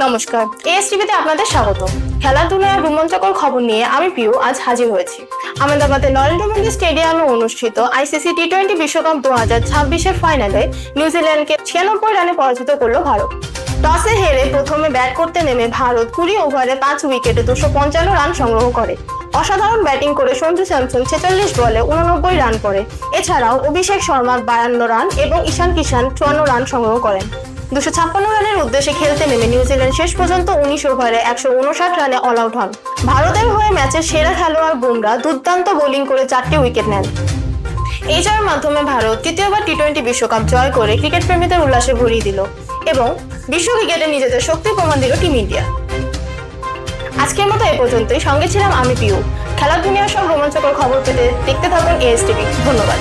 নমস্কার, এএসটিভিতে আপনাদের স্বাগত। খেলাধুলার রোমাঞ্চকর খবর নিয়ে আমি পিউ আজ হাজির হয়েছি। আহমেদাবাদের নরেন্দ্র মোদী স্টেডিয়ামে অনুষ্ঠিত আইসিসি টি-20 বিশ্বকাপ 2026-এর ফাইনালে নিউজিল্যান্ডকে 96 রানে পরাজিত করল ভারত। টসে হেরে প্রথমে ব্যাট করতে নেমে ভারত 20 ওভারে 5 উইকেটে 255 রান সংগ্রহ করে। অসাধারণ ব্যাটিং করে সঞ্জু স্যামসন 46 বলে 89 রান করে। এছাড়াও অভিষেক শর্মা 52 রান এবং ঈশান কিষান 54 রান সংগ্রহ করেন। 256 রানের উদ্দেশ্যে খেলতে নেমে নিউজিল্যান্ড শেষ পর্যন্ত 19 ওভারে 159 রানে অল আউট হন। ভারতের হয়ে ম্যাচের সেরা খেলোয়াড় বুমরা দুর্দান্ত বোলিং করে 4টি উইকেট নেন। এই জয়ের মাধ্যমে ভারত তৃতীয়বার টি-20 বিশ্বকাপ জয় করে ক্রিকেট প্রেমীদের উল্লাসে ভরিয়ে দিল এবং বিশ্ব ক্রিকেটে নিজেদের শক্তি প্রমাণ দিল টিম ইন্ডিয়া। আজকের মতো এ পর্যন্তই। সঙ্গে ছিলাম আমি পিউ। খেলার দুনিয়ার সব রোমাঞ্চকর খবর পেতে দেখতে থাকুন এএসটিভি। ধন্যবাদ।